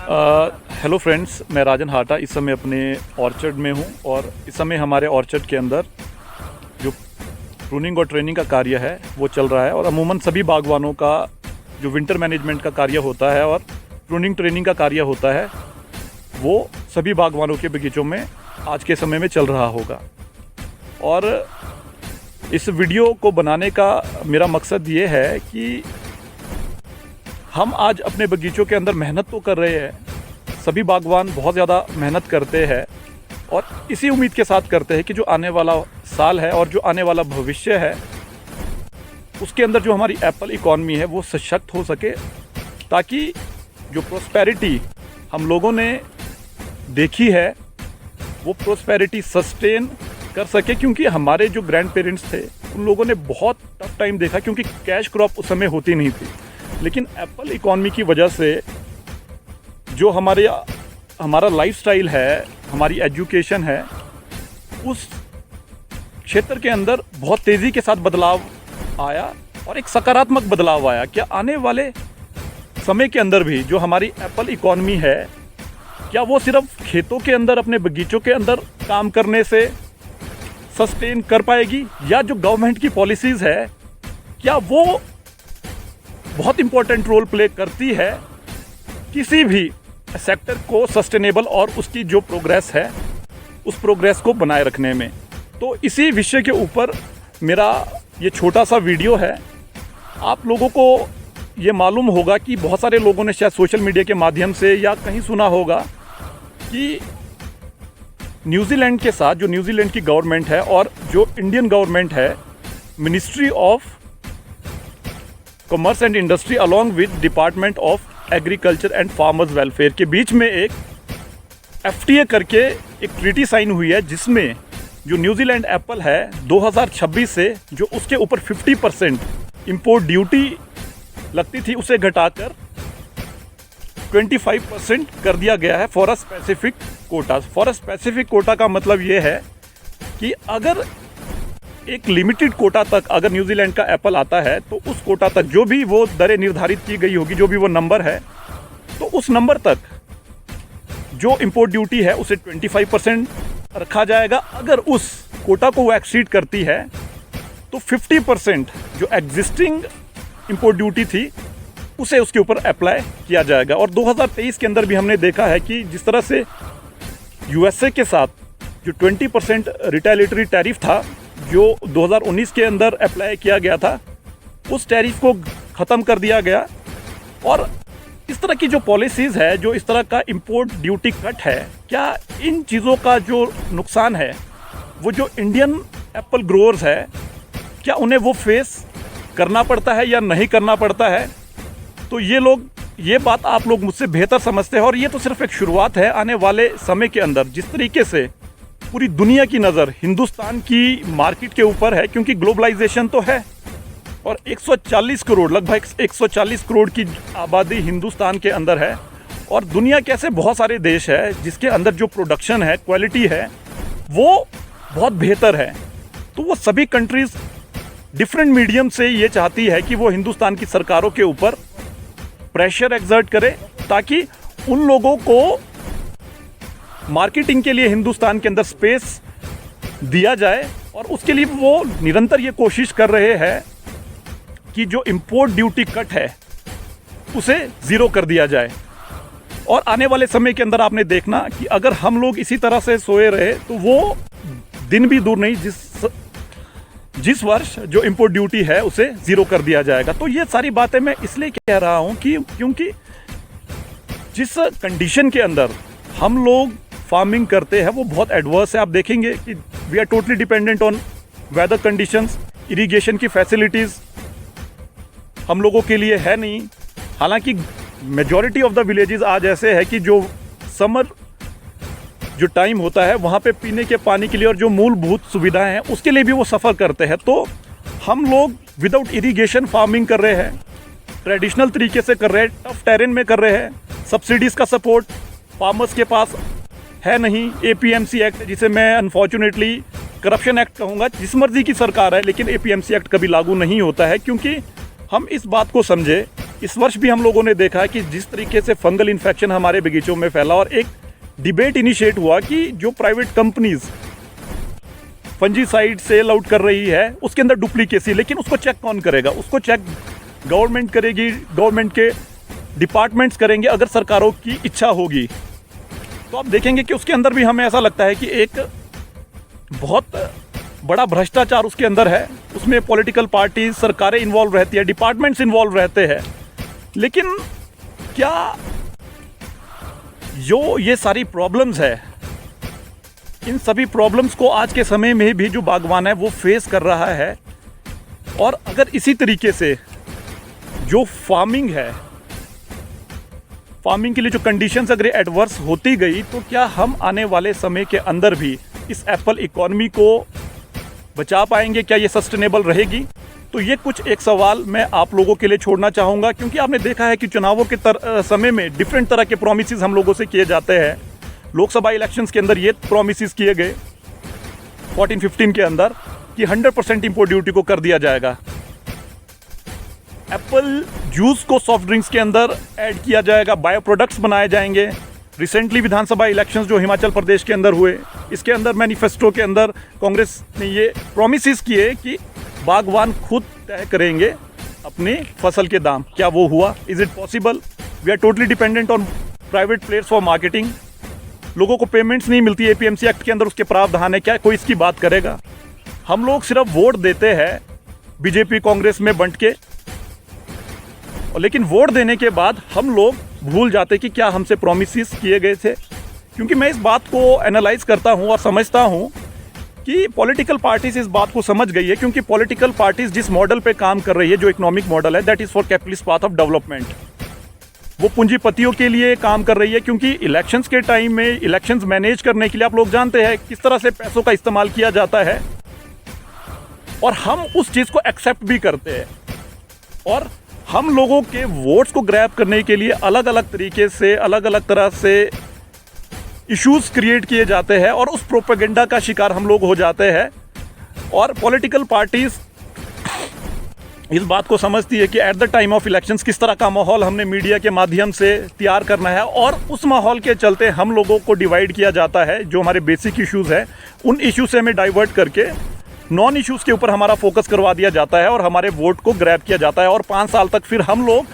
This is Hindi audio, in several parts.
हेलो फ्रेंड्स, मैं राजन हाटा इस समय अपने ऑर्चर्ड में हूँ और इस समय हमारे ऑर्चर्ड के अंदर जो प्रूनिंग और ट्रेनिंग का कार्य है वो चल रहा है। और अमूमन सभी बागवानों का जो विंटर मैनेजमेंट का कार्य होता है और प्रूनिंग ट्रेनिंग का कार्य होता है वो सभी बागवानों के बगीचों में आज के समय में चल रहा होगा। और इस वीडियो को बनाने का मेरा मकसद ये है कि हम आज अपने बगीचों के अंदर मेहनत तो कर रहे हैं, सभी बागवान बहुत ज़्यादा मेहनत करते हैं और इसी उम्मीद के साथ करते हैं कि जो आने वाला साल है और जो आने वाला भविष्य है उसके अंदर जो हमारी एप्पल इकॉनमी है वो सशक्त हो सके, ताकि जो प्रोस्पेरिटी हम लोगों ने देखी है वो प्रोस्पेरिटी सस्टेन कर सके। क्योंकि हमारे जो ग्रैंड पेरेंट्स थे उन लोगों ने बहुत टफ टाइम देखा, क्योंकि कैश क्रॉप उस समय होती नहीं थी। लेकिन एप्पल इकॉनमी की वजह से जो हमारा लाइफस्टाइल है, हमारी एजुकेशन है, उस क्षेत्र के अंदर बहुत तेज़ी के साथ बदलाव आया और एक सकारात्मक बदलाव आया। क्या आने वाले समय के अंदर भी जो हमारी एप्पल इकॉनमी है, क्या वो सिर्फ खेतों के अंदर, अपने बगीचों के अंदर काम करने से सस्टेन कर पाएगी, या जो गवर्नमेंट की पॉलिसीज़ है क्या वो बहुत इम्पोर्टेंट रोल प्ले करती है किसी भी सेक्टर को सस्टेनेबल और उसकी जो प्रोग्रेस है उस प्रोग्रेस को बनाए रखने में। तो इसी विषय के ऊपर मेरा ये छोटा सा वीडियो है। आप लोगों को ये मालूम होगा कि बहुत सारे लोगों ने शायद सोशल मीडिया के माध्यम से या कहीं सुना होगा कि न्यूजीलैंड के साथ, जो न्यूजीलैंड की गवर्नमेंट है और जो इंडियन गवर्नमेंट है, ministry of commerce and industry along with department of agriculture and farmers welfare के बीच में एक FTA करके एक ट्रीटी साइन हुई है, जिसमें जो न्यूजीलैंड एप्पल है 2026 से जो उसके ऊपर 50% इम्पोर्ट ड्यूटी लगती थी उसे घटाकर 25% कर दिया गया है for a specific quota. For a specific quota का मतलब ये है कि अगर एक लिमिटेड कोटा तक अगर न्यूजीलैंड का एप्पल आता है तो उस कोटा तक जो भी वो दरें निर्धारित की गई होगी, जो भी वो नंबर है, तो उस नंबर तक जो इंपोर्ट ड्यूटी है उसे 25% रखा जाएगा। अगर उस कोटा को वो एक्सीड करती है तो 50% जो एग्जिस्टिंग इंपोर्ट ड्यूटी थी उसे उसके ऊपर अप्लाई किया जाएगा। और 2023 के अंदर भी हमने देखा है कि जिस तरह से USA के साथ जो 20% रिटेलिटरी टैरिफ था जो 2019 के अंदर अप्लाई किया गया था, उस टैरिफ को ख़त्म कर दिया गया। और इस तरह की जो पॉलिसीज़ है, जो इस तरह का इंपोर्ट ड्यूटी कट है, क्या इन चीज़ों का जो नुकसान है वो जो इंडियन एप्पल ग्रोअर्स है क्या उन्हें वो फेस करना पड़ता है या नहीं करना पड़ता है? तो ये बात आप लोग मुझसे बेहतर समझते हैं। और ये तो सिर्फ एक शुरुआत है। आने वाले समय के अंदर जिस तरीके से पूरी दुनिया की नज़र हिंदुस्तान की मार्केट के ऊपर है, क्योंकि ग्लोबलाइजेशन तो है और 140 करोड़, लगभग 140 करोड़ की आबादी हिंदुस्तान के अंदर है। और दुनिया के ऐसे बहुत सारे देश है जिसके अंदर जो प्रोडक्शन है, क्वालिटी है, वो बहुत बेहतर है। तो वो सभी कंट्रीज़ डिफरेंट मीडियम से ये चाहती है कि वो हिंदुस्तान की सरकारों के ऊपर प्रेशर एक्सर्ट करे, ताकि उन लोगों को मार्केटिंग के लिए हिंदुस्तान के अंदर स्पेस दिया जाए। और उसके लिए वो निरंतर ये कोशिश कर रहे हैं कि जो इंपोर्ट ड्यूटी कट है उसे ज़ीरो कर दिया जाए। और आने वाले समय के अंदर आपने देखना कि अगर हम लोग इसी तरह से सोए रहे तो वो दिन भी दूर नहीं जिस वर्ष जो इंपोर्ट ड्यूटी है उसे ज़ीरो कर दिया जाएगा। तो ये सारी बातें मैं इसलिए कह रहा हूँ कि क्योंकि जिस कंडीशन के अंदर हम लोग फार्मिंग करते हैं वो बहुत एडवर्स है। आप देखेंगे कि we are totally dependent on weather conditions. Irrigation की फैसिलिटीज़ हम लोगों के लिए है नहीं। हालांकि मेजॉरिटी ऑफ द विलेजेस आज ऐसे है कि जो समर जो टाइम होता है वहाँ पे पीने के पानी के लिए और जो मूलभूत सुविधाएं हैं उसके लिए भी वो सफ़र करते हैं। तो हम लोग विदाउट इरिगेशन फार्मिंग कर रहे हैं, ट्रेडिशनल तरीके से कर रहे हैं, टफ टेरेन में कर रहे हैं। सब्सिडीज़ का सपोर्ट फार्मर्स के पास है नहीं। APMC एक्ट, जिसे मैं अनफॉर्चुनेटली करप्शन एक्ट कहूँगा, जिस मर्जी की सरकार है लेकिन APMC एक्ट कभी लागू नहीं होता है, क्योंकि हम इस बात को समझे। इस वर्ष भी हम लोगों ने देखा कि जिस तरीके से फंगल इन्फेक्शन हमारे बगीचों में फैला और एक डिबेट इनिशिएट हुआ कि जो private companies fungicide sell out कर रही है उसके अंदर डुप्लीकेसी, लेकिन उसको चेक कौन करेगा? उसको चेक गवर्नमेंट करेगी, गवर्नमेंट के डिपार्टमेंट्स करेंगे अगर सरकारों की इच्छा होगी। तो आप देखेंगे कि उसके अंदर भी हमें ऐसा लगता है कि एक बहुत बड़ा भ्रष्टाचार उसके अंदर है। उसमें पॉलिटिकल पार्टीज, सरकारें इन्वॉल्व रहती है, डिपार्टमेंट्स इन्वॉल्व रहते हैं। लेकिन क्या जो ये सारी प्रॉब्लम्स है, इन सभी प्रॉब्लम्स को आज के समय में भी जो बागवान है वो फेस कर रहा है? और अगर इसी तरीके से जो फार्मिंग है, फार्मिंग के लिए जो कंडीशंस अगर एडवर्स होती गई, तो क्या हम आने वाले समय के अंदर भी इस एप्पल इकॉनमी को बचा पाएंगे? क्या ये सस्टेनेबल रहेगी? तो ये कुछ एक सवाल मैं आप लोगों के लिए छोड़ना चाहूँगा, क्योंकि आपने देखा है कि चुनावों के समय में डिफरेंट तरह के प्रोमिसेस हम लोगों से किए जाते हैं। लोकसभा इलेक्शंस के अंदर ये प्रोमिसेस किए गए 14-15 के अंदर कि 100% इंपोर्ट ड्यूटी को कर दिया जाएगा। एप्पल जूस को सॉफ्ट ड्रिंक्स के अंदर ऐड किया जाएगा, बायो प्रोडक्ट्स बनाए जाएंगे। रिसेंटली विधानसभा इलेक्शंस जो हिमाचल प्रदेश के अंदर हुए, इसके अंदर मैनिफेस्टो के अंदर कांग्रेस ने ये प्रोमिसेस किए कि बागवान खुद तय करेंगे अपनी फसल के दाम। क्या वो हुआ? Is it possible? We are totally dependent on private players for marketing. लोगों को पेमेंट्स नहीं मिलती, एपीएमसी एक्ट के अंदर उसके प्रावधान है। क्या कोई इसकी बात करेगा? हम लोग सिर्फ वोट देते हैं बीजेपी कांग्रेस में बंट के, लेकिन वोट देने के बाद हम लोग भूल जाते कि क्या हमसे प्रोमिसेस किए गए थे। क्योंकि मैं इस बात को एनालाइज करता हूं और समझता हूं कि पॉलिटिकल पार्टीज इस बात को समझ गई है, क्योंकि पॉलिटिकल पार्टीज जिस मॉडल पे काम कर रही है, जो इकोनॉमिक मॉडल है, that is for capitalist path of development. वो पूंजीपतियों के लिए काम कर रही है, क्योंकि इलेक्शंस के टाइम में इलेक्शंस मैनेज करने के लिए आप लोग जानते हैं किस तरह से पैसों का इस्तेमाल किया जाता है, और हम उस चीज़ को एक्सेप्ट भी करते हैं। और हम लोगों के वोट्स को ग्रैब करने के लिए अलग अलग तरीके से, अलग अलग तरह से इश्यूज क्रिएट किए जाते हैं, और उस प्रोपेगेंडा का शिकार हम लोग हो जाते हैं। और पॉलिटिकल पार्टीज इस बात को समझती है कि at the time of elections किस तरह का माहौल हमने मीडिया के माध्यम से तैयार करना है, और उस माहौल के चलते हम लोगों को डिवाइड किया जाता है। जो हमारे बेसिक इश्यूज़ हैं उन इश्यू से हमें डाइवर्ट करके नॉन इश्यूज़ के ऊपर हमारा फोकस करवा दिया जाता है, और हमारे वोट को ग्रैब किया जाता है। और 5 साल तक फिर हम लोग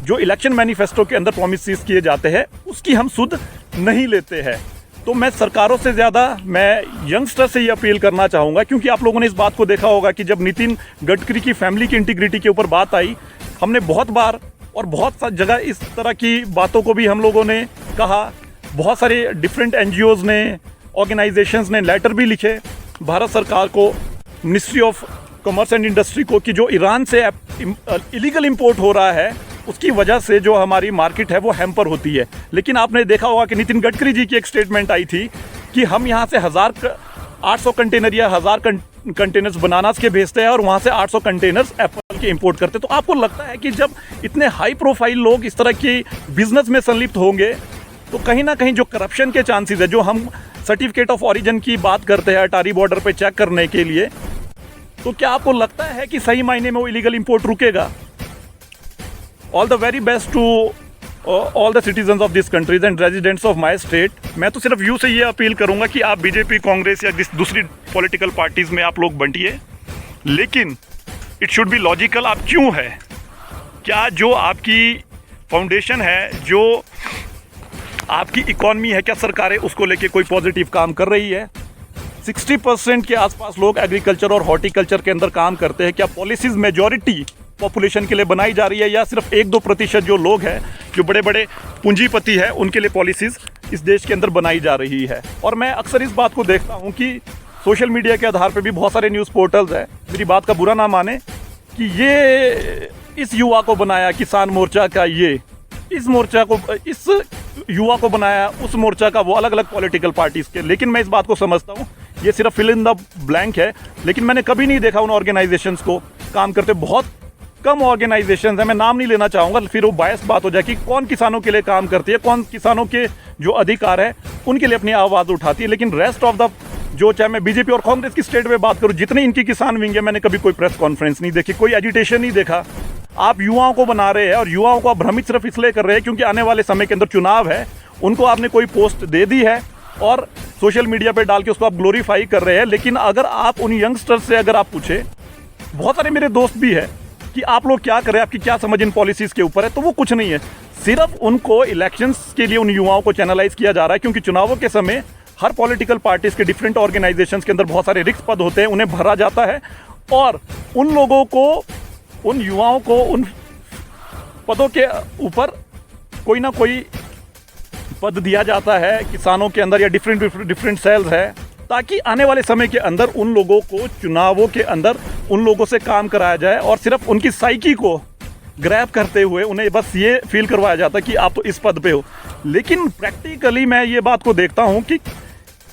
जो इलेक्शन मैनिफेस्टो के अंदर प्रोमिसेस किए जाते हैं उसकी हम सुध नहीं लेते हैं। तो मैं सरकारों से ज़्यादा मैं यंगस्टर से ये अपील करना चाहूँगा, क्योंकि आप लोगों ने इस बात को देखा होगा कि जब नितिन गडकरी की फैमिली की इंटीग्रिटी के ऊपर बात आई, हमने बहुत बार और बहुत सा जगह इस तरह की बातों को भी हम लोगों ने कहा। बहुत सारे डिफरेंट एनजीओज़ ने, ऑर्गेनाइजेशंस ने लेटर भी लिखे भारत सरकार को, ministry of commerce and industry को, कि जो ईरान से इलीगल इंपोर्ट हो रहा है उसकी वजह से जो हमारी मार्केट है वो हैम्पर होती है। लेकिन आपने देखा होगा कि नितिन गडकरी जी की एक स्टेटमेंट आई थी कि हम यहाँ से 800 कंटेनर या 1000 कंटेनर्स बनानास के भेजते हैं, और वहाँ से 800 कंटेनर्स एप्पल के इंपोर्ट करते हैं। तो आपको लगता है कि जब इतने हाई प्रोफाइल लोग इस तरह की बिजनेस में संलिप्त होंगे, तो कहीं ना कहीं जो करप्शन के चांसेस है, जो हम सर्टिफिकेट ऑफ ओरिजिन की बात करते हैं अटारी बॉर्डर पे चेक करने के लिए, तो क्या आपको लगता है कि सही मायने में वो इलीगल इंपोर्ट रुकेगा? All the very best to all the citizens of this countries and residents of my state. मैं तो सिर्फ यू से ये अपील करूंगा कि आप बीजेपी, कांग्रेस या दूसरी पॉलिटिकल पार्टीज में आप लोग बंटिए, लेकिन इट शुड बी लॉजिकल। आप क्यों है? क्या जो आपकी फाउंडेशन है, जो आपकी इकॉनमी है, क्या सरकारें उसको लेके कोई पॉजिटिव काम कर रही है? 60% के आसपास लोग एग्रीकल्चर और हॉर्टिकल्चर के अंदर काम करते हैं। क्या पॉलिसीज मेजॉरिटी पॉपुलेशन के लिए बनाई जा रही है, या सिर्फ 1-2% जो लोग हैं, जो बड़े बड़े पूंजीपति हैं, उनके लिए पॉलिसीज इस देश के अंदर बनाई जा रही है? और मैं अक्सर इस बात को देखता हूं कि सोशल मीडिया के आधार पर भी बहुत सारे न्यूज़ पोर्टल्स हैं, मेरी बात का बुरा ना माने, कि ये इस युवा को बनाया किसान मोर्चा का, ये इस मोर्चा को, इस युवा को बनाया उस मोर्चा का, वो अलग अलग पॉलिटिकल पार्टीज के। लेकिन मैं इस बात को समझता हूँ ये सिर्फ फिल इन द ब्लैंक है, लेकिन मैंने कभी नहीं देखा उन ऑर्गेनाइजेशंस को काम करते। बहुत कम ऑर्गेनाइजेशंस हैं, मैं नाम नहीं लेना चाहूँगा, फिर वो बायस बात हो जाए कि कौन किसानों के लिए काम करती है, कौन किसानों के जो अधिकार है उनके लिए अपनी आवाज़ उठाती है। लेकिन रेस्ट ऑफ द, जो चाहे मैं बीजेपी और कांग्रेस की स्टेट में बात करूँ, जितनी इनकी किसान विंग है, मैंने कभी कोई प्रेस कॉन्फ्रेंस नहीं देखी, कोई एजिटेशन नहीं देखा। आप युवाओं को बना रहे हैं और युवाओं को आप भ्रमित सिर्फ इसलिए कर रहे हैं क्योंकि आने वाले समय के अंदर चुनाव है, उनको आपने कोई पोस्ट दे दी है और सोशल मीडिया पे डाल के उसको आप ग्लोरीफाई कर रहे हैं। लेकिन अगर आप उन यंगस्टर्स से अगर आप पूछे, बहुत सारे मेरे दोस्त भी है कि आप लोग क्या करें, आपकी क्या समझ इन पॉलिसीज़ के ऊपर है, तो वो कुछ नहीं है। सिर्फ उनको इलेक्शंस के लिए उन युवाओं को चैनलाइज किया जा रहा है क्योंकि चुनावों के समय हर पॉलिटिकल पार्टीज के डिफरेंट ऑर्गेनाइजेशंस के अंदर बहुत सारे रिक्त पद होते हैं, उन्हें भरा जाता है और उन लोगों को, उन युवाओं को उन पदों के ऊपर कोई ना कोई पद दिया जाता है किसानों के अंदर या डिफरेंट सेल्स है, ताकि आने वाले समय के अंदर उन लोगों को चुनावों के अंदर उन लोगों से काम कराया जाए और सिर्फ उनकी साइकी को ग्रैब करते हुए उन्हें बस ये फील करवाया जाता है कि आप तो इस पद पे हो। लेकिन प्रैक्टिकली मैं ये बात को देखता हूँ कि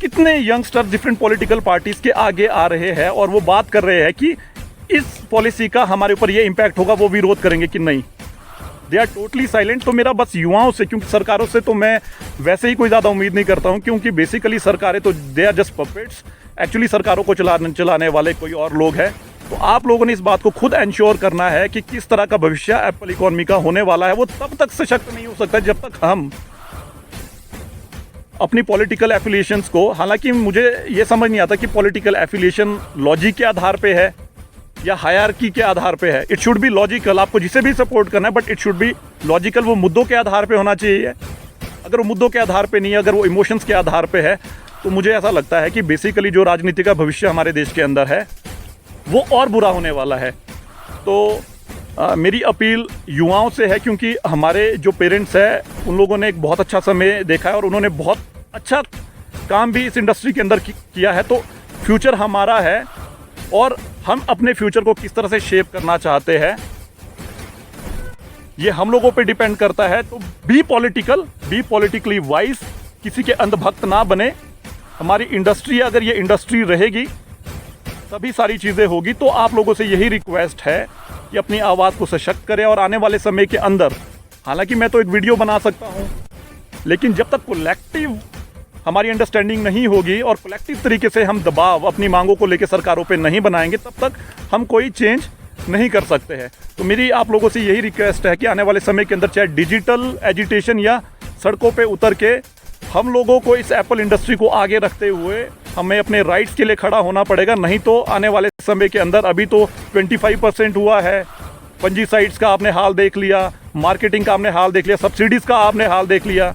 कितने यंगस्टर डिफरेंट पॉलिटिकल पार्टीज़ के आगे आ रहे हैं और वो बात कर रहे हैं कि इस पॉलिसी का हमारे ऊपर ये इम्पैक्ट होगा, वो विरोध करेंगे कि नहीं। They are totally silent. तो मेरा बस युवाओं से, क्योंकि सरकारों से तो मैं वैसे ही कोई ज़्यादा उम्मीद नहीं करता हूँ क्योंकि बेसिकली सरकारें तो they are just puppets. Actually सरकारों को चलाने वाले कोई और लोग हैं। तो आप लोगों ने इस बात को खुद इंश्योर करना है कि किस तरह का भविष्य एप्पल इकोनॉमी का होने वाला है। वो तब तक सशक्त नहीं हो सकता जब तक हम अपनी पॉलिटिकल एफिलिएशंस को, हालांकि मुझे ये समझ नहीं आता कि पॉलिटिकल एफिलिएशन लॉजिक के आधार पे है या हायरार्की के आधार पे है। इट शुड बी लॉजिकल, आपको जिसे भी सपोर्ट करना है but it should be logical. वो मुद्दों के आधार पे होना चाहिए। अगर वो मुद्दों के आधार पे नहीं है, अगर वो इमोशंस के आधार पे है, तो मुझे ऐसा लगता है कि बेसिकली जो राजनीति का भविष्य हमारे देश के अंदर है वो और बुरा होने वाला है। तो मेरी अपील युवाओं से है क्योंकि हमारे जो पेरेंट्स हैं उन लोगों ने एक बहुत अच्छा समय देखा है और उन्होंने बहुत अच्छा काम भी इस इंडस्ट्री के अंदर किया है। तो फ्यूचर हमारा है और हम अपने फ्यूचर को किस तरह से शेप करना चाहते हैं ये हम लोगों पे डिपेंड करता है। तो बी पॉलिटिकली वाइज, किसी के अंधभक्त ना बने। हमारी इंडस्ट्री, अगर ये इंडस्ट्री रहेगी तभी सारी चीज़ें होगी। तो आप लोगों से यही रिक्वेस्ट है कि अपनी आवाज़ को सशक्त करें और आने वाले समय के अंदर, हालांकि मैं तो एक वीडियो बना सकता हूं, लेकिन जब तक कलेक्टिव हमारी अंडरस्टैंडिंग नहीं होगी और कलेक्टिव तरीके से हम दबाव अपनी मांगों को लेकर सरकारों पे नहीं बनाएंगे, तब तक हम कोई चेंज नहीं कर सकते हैं। तो मेरी आप लोगों से यही रिक्वेस्ट है कि आने वाले समय के अंदर चाहे डिजिटल एजिटेशन या सड़कों पे उतर के हम लोगों को इस एप्पल इंडस्ट्री को आगे रखते हुए हमें अपने राइट्स के लिए खड़ा होना पड़ेगा। नहीं तो आने वाले समय के अंदर, अभी तो 25% हुआ है, फंजीसाइड्स का आपने हाल देख लिया, मार्केटिंग का आपने हाल देख लिया, सब्सिडीज़ का आपने हाल देख लिया,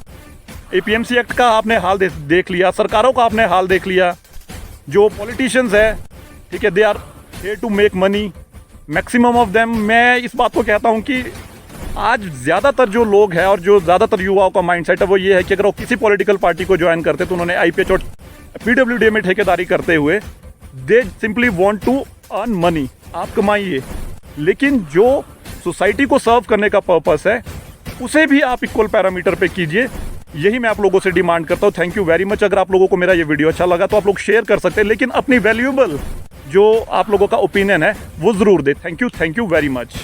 APMC एक्ट का आपने हाल देख लिया, सरकारों का आपने हाल देख लिया। जो पॉलिटिशियंस है, ठीक है, they are here to make money, maximum of them. मैं इस बात को कहता हूँ कि आज ज़्यादातर जो लोग हैं और जो ज़्यादातर युवाओं का माइंडसेट है वो ये है कि अगर वो किसी पॉलिटिकल पार्टी को ज्वाइन करते तो उन्होंने IPH और PWD में ठेकेदारी करते हुए they simply want to earn money. आप कमाइए, लेकिन जो सोसाइटी को सर्व करने का पर्पस है उसे भी आप इक्वल पैरामीटर पे कीजिए। यही मैं आप लोगों से डिमांड करता हूँ। Thank you very much. अगर आप लोगों को मेरा ये वीडियो अच्छा लगा तो आप लोग शेयर कर सकते हैं, लेकिन अपनी वैल्यूएबल जो आप लोगों का ओपिनियन है वो ज़रूर दे। Thank you very much.